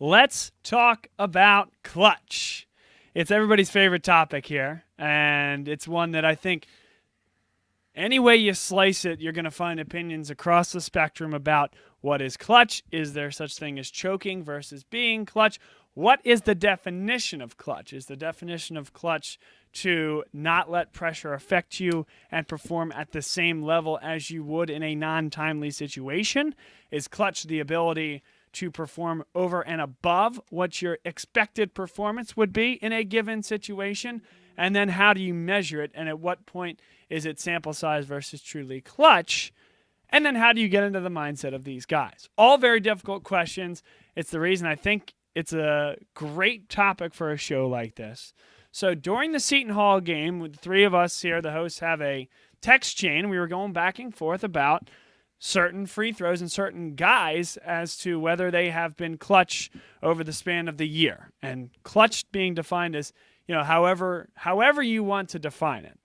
let's talk about clutch. It's everybody's favorite topic here, and it's one that I think any way you slice it, you're going to find opinions across the spectrum about what is clutch. Is there such thing as choking versus being clutch? What is the definition of clutch? Is the definition of clutch to not let pressure affect you and perform at the same level as you would in a non-timely situation? Is clutch the ability to perform over and above what your expected performance would be in a given situation? And then how do you measure it? And at what point is it sample size versus truly clutch? And then how do you get into the mindset of these guys? All very difficult questions. It's the reason I think it's a great topic for a show like this. So during the Seton Hall game, with the three of us here, the hosts have a text chain. We were going back and forth about certain free throws and certain guys as to whether they have been clutch over the span of the year. And clutch being defined as, however you want to define it.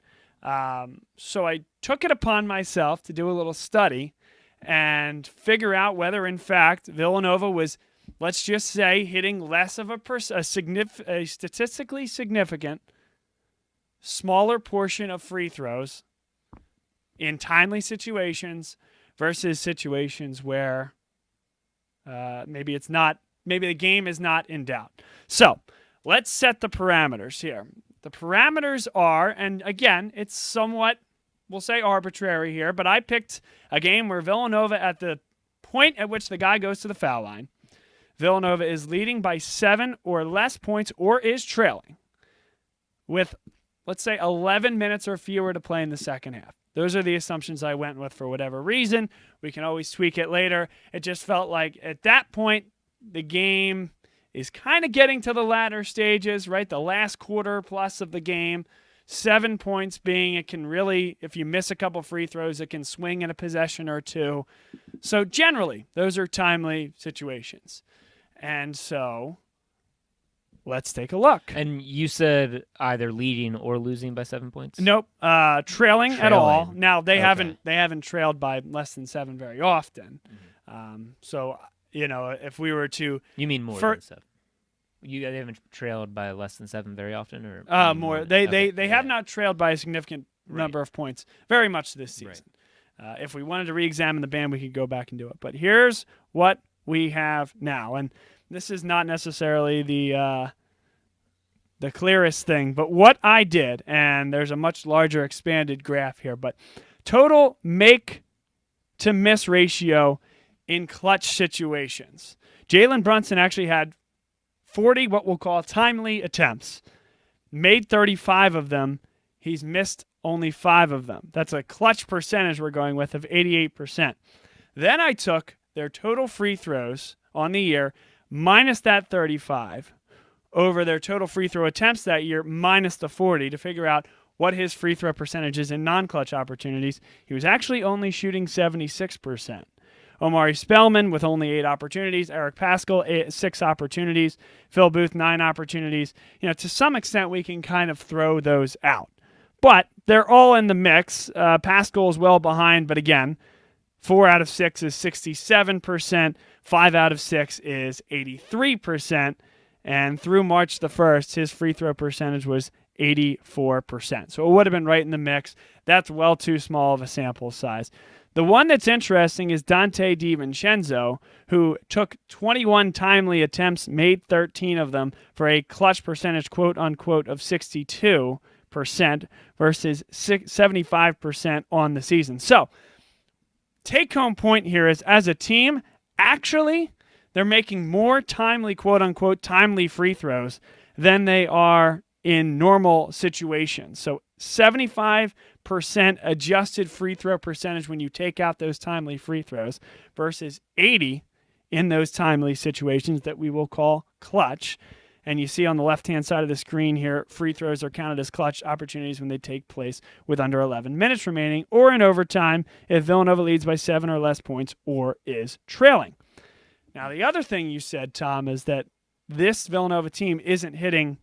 So I took it upon myself to do a little study and figure out whether, in fact, Villanova was, let's just say, hitting less of a statistically significant, smaller portion of free throws in timely situations versus situations where maybe the game is not in doubt. So let's set the parameters here. The parameters are, and again, it's somewhat, we'll say arbitrary here, but I picked a game where Villanova, at the point at which the guy goes to the foul line, Villanova is leading by 7 or less points or is trailing with, let's say, 11 minutes or fewer to play in the second half. Those are the assumptions I went with for whatever reason. We can always tweak it later. It just felt like at that point, the game is kind of getting to the latter stages, right? The last quarter plus of the game, 7 points being, it can really, if you miss a couple free throws, it can swing in a possession or two. So generally, those are timely situations. And so let's take a look. And you said either leading or losing by 7 points? Nope. Trailing at all. Now they haven't trailed by less than 7 very often. Mm-hmm. So if we were to, you mean more than 7? They haven't trailed by less than 7 very often, or more. They have not trailed by a significant number of points very much this season. Right. If we wanted to re-examine the band, we could go back and do it. But here's what we have now, and this is not necessarily the clearest thing, but what I did, and there's a much larger expanded graph here, but total make to miss ratio in clutch situations. Jalen Brunson actually had 40 what we'll call timely attempts, made 35 of them. He's missed only 5 of them. That's a clutch percentage we're going with of 88%. Then I took their total free throws on the year minus that 35 over their total free throw attempts that year minus the 40 to figure out what his free throw percentage is in non-clutch opportunities. He was actually only shooting 76%. Omari Spellman with only 8 opportunities. Eric Paschal, 6 opportunities. Phil Booth, 9 opportunities. To some extent, we can kind of throw those out. But they're all in the mix. Paschal is well behind, but again, 4 out of 6 is 67%. 5 out of 6 is 83%. And through March the 1st, his free throw percentage was 84%. So it would have been right in the mix. That's well too small of a sample size. The one that's interesting is Dante DiVincenzo, who took 21 timely attempts, made 13 of them for a clutch percentage, quote unquote, of 62% versus 75% on the season. So, take-home point here is, as a team, actually, they're making more timely, quote unquote, timely free throws than they are in normal situations. So 75% adjusted free throw percentage when you take out those timely free throws versus 80 in those timely situations that we will call clutch. And you see on the left-hand side of the screen here, free throws are counted as clutch opportunities when they take place with under 11 minutes remaining or in overtime if Villanova leads by 7 or less points or is trailing. Now, the other thing you said, Tom, is that this Villanova team isn't hitting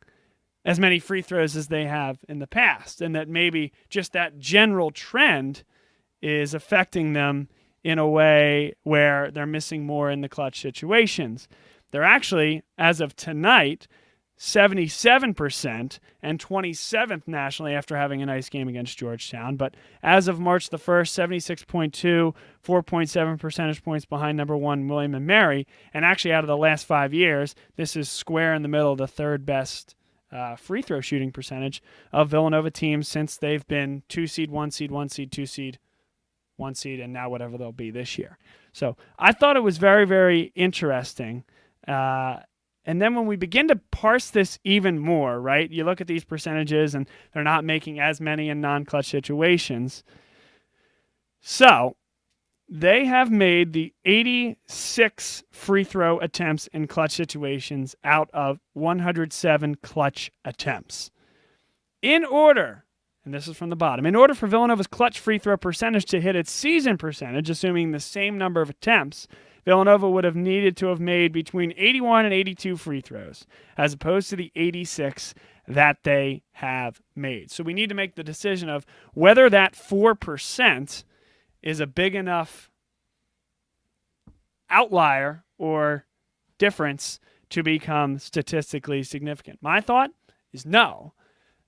as many free throws as they have in the past, and that maybe just that general trend is affecting them in a way where they're missing more in the clutch situations. They're actually, as of tonight, 77% and 27th nationally after having a nice game against Georgetown. But as of March the 1st, 76.2, 4.7 percentage points behind number one, William & Mary. And actually, out of the last 5 years, this is square in the middle of the third best free throw shooting percentage of Villanova teams since they've been 2 seed, 1 seed, 1 seed, 2 seed, 1 seed, and now whatever they'll be this year. So I thought it was very, very interesting. And then when we begin to parse this even more, right, you look at these percentages and they're not making as many in non-clutch situations. So they have made the 86 free throw attempts in clutch situations out of 107 clutch attempts. In order, and this is from the bottom, in order for Villanova's clutch free throw percentage to hit its season percentage, assuming the same number of attempts, Villanova would have needed to have made between 81 and 82 free throws, as opposed to the 86 that they have made. So we need to make the decision of whether that 4% is a big enough outlier or difference to become statistically significant. My thought is no,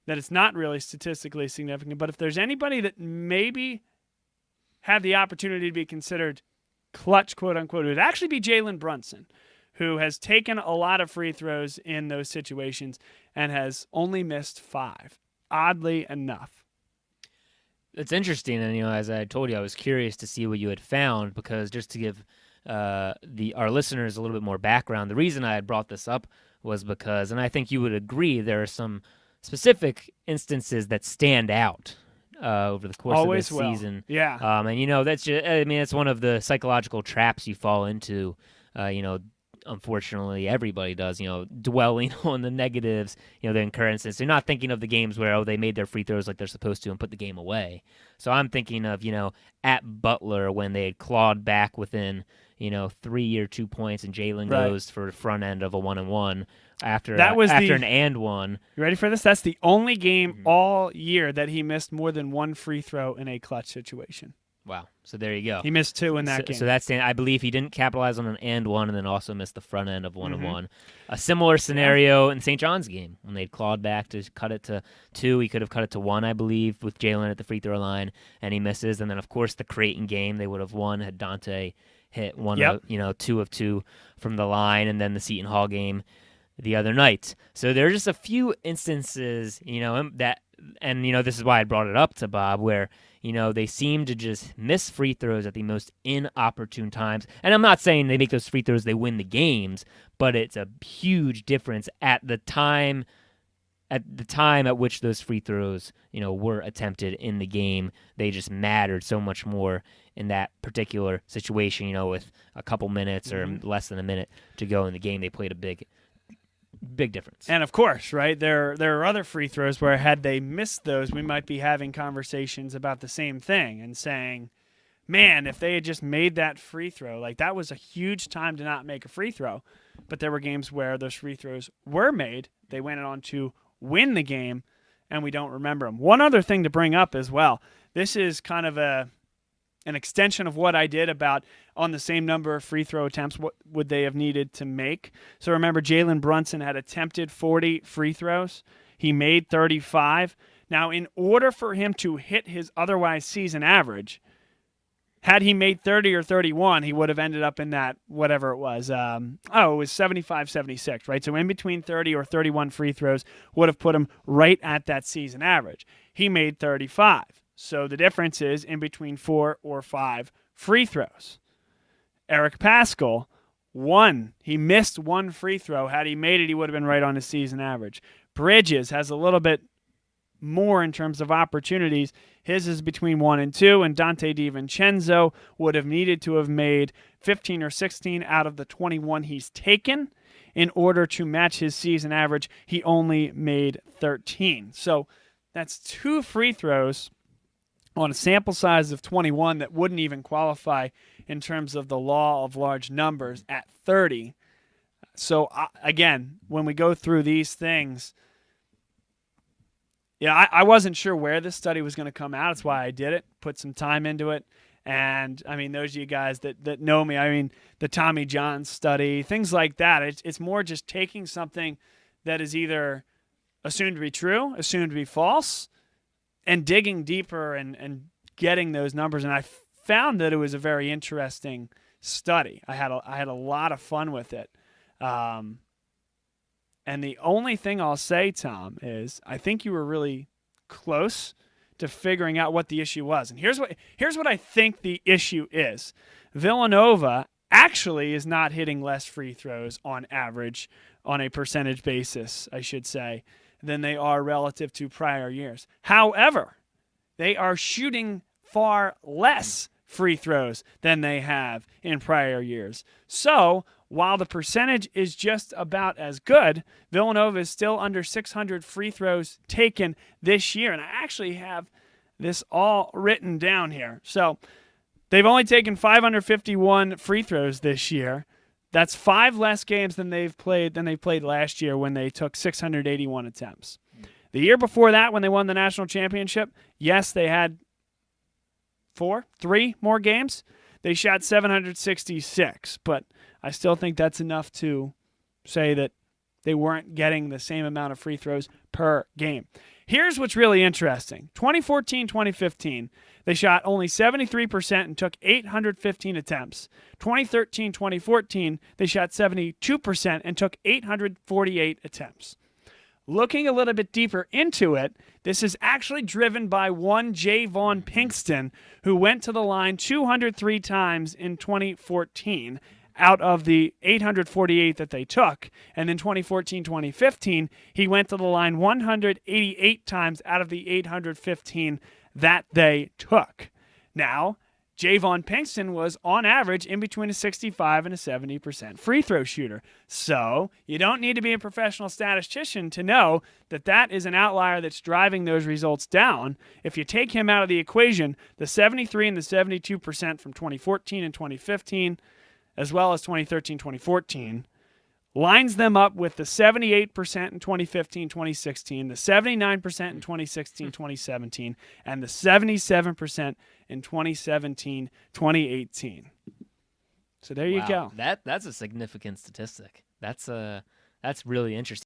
that it's not really statistically significant. But if there's anybody that maybe had the opportunity to be considered clutch, quote unquote, it would actually be Jalen Brunson, who has taken a lot of free throws in those situations and has only missed 5, oddly enough. It's interesting, and as I told you, I was curious to see what you had found, because just to give our listeners a little bit more background, the reason I had brought this up was because, and I think you would agree, there are some specific instances that stand out over the course of this season. Yeah. And that's just, it's one of the psychological traps you fall into. Unfortunately, everybody does, dwelling on the negatives, the occurrences. They're not thinking of the games where, they made their free throws like they're supposed to and put the game away. So I'm thinking of, at Butler when they had clawed back within, 3 or 2 points, and Jalen goes for the front end of a 1-and-1 after an and one. You ready for this? That's the only game all year that he missed more than one free throw in a clutch situation. Wow. So there you go. He missed 2 in that game. So that's, I believe he didn't capitalize on an and one, and then also missed the front end of 1-and-1. A similar scenario in St. John's game when they'd clawed back to cut it to 2. He could have cut it to 1, I believe, with Jalen at the free throw line, and he misses. And then, of course, the Creighton game, they would have won had Dante hit 2 of 2 from the line, and then the Seton Hall game the other night. So there are just a few instances, that, and this is why I brought it up to Bob, where they seem to just miss free throws at the most inopportune times. And I'm not saying they make those free throws, they win the games, but it's a huge difference at the time at which those free throws, were attempted in the game. They just mattered so much more in that particular situation, with a couple minutes or less than a minute to go in the game. They played a big difference. And of course, right, there are other free throws where had they missed those, we might be having conversations about the same thing and saying, man, if they had just made that free throw, like that was a huge time to not make a free throw. But there were games where those free throws were made. They went on to win the game, and we don't remember them. One other thing to bring up as well, this is kind of an extension of what I did about on the same number of free throw attempts, what would they have needed to make? So remember, Jalen Brunson had attempted 40 free throws. He made 35. Now, in order for him to hit his otherwise season average, had he made 30 or 31, he would have ended up in that, whatever it was. It was 75, 76, right? So in between 30 or 31 free throws would have put him right at that season average. He made 35. So the difference is in between 4 or 5 free throws. Eric Paschal, 1. He missed 1 free throw. Had he made it, he would have been right on his season average. Bridges has a little bit more in terms of opportunities. His is between 1 and 2, and Dante DiVincenzo would have needed to have made 15 or 16 out of the 21 he's taken in order to match his season average. He only made 13. So that's 2 free throws on a sample size of 21 that wouldn't even qualify in terms of the law of large numbers at 30. So, again, when we go through these things, I wasn't sure where this study was going to come out. That's why I did it, put some time into it. And, I mean, those of you guys that know me, I mean, the Tommy John study, things like that. It's more just taking something that is either assumed to be true, assumed to be false, and digging deeper and getting those numbers. And I found that it was a very interesting study. I had a lot of fun with it. And the only thing I'll say, Tom, is I think you were really close to figuring out what the issue was. And here's what I think the issue is. Villanova actually is not hitting less free throws on average, on a percentage basis, I should say, than they are relative to prior years. However, they are shooting far less free throws than they have in prior years. So, while the percentage is just about as good, Villanova is still under 600 free throws taken this year. And I actually have this all written down here. So they've only taken 551 free throws this year. That's 5 less games than they played last year when they took 681 attempts. The year before that, when they won the national championship, yes, they had 3 more games. They shot 766, but I still think that's enough to say that they weren't getting the same amount of free throws per game. Here's what's really interesting. 2014-2015, they shot only 73% and took 815 attempts. 2013-2014, they shot 72% and took 848 attempts. Looking a little bit deeper into it, this is actually driven by one Javon Pinkston, who went to the line 203 times in 2014 out of the 848 that they took. And then 2014-2015, he went to the line 188 times out of the 815 that they took. Now, Javon Pinkston was, on average, in between a 65 and a 70% free throw shooter. So you don't need to be a professional statistician to know that that is an outlier that's driving those results down. If you take him out of the equation, the 73 and the 72% from 2014 and 2015, as well as 2013-2014, lines them up with the 78% in 2015-2016, the 79% in 2016-2017, and the 77% in 2017-2018. So there you go. That's a significant statistic. That's really interesting.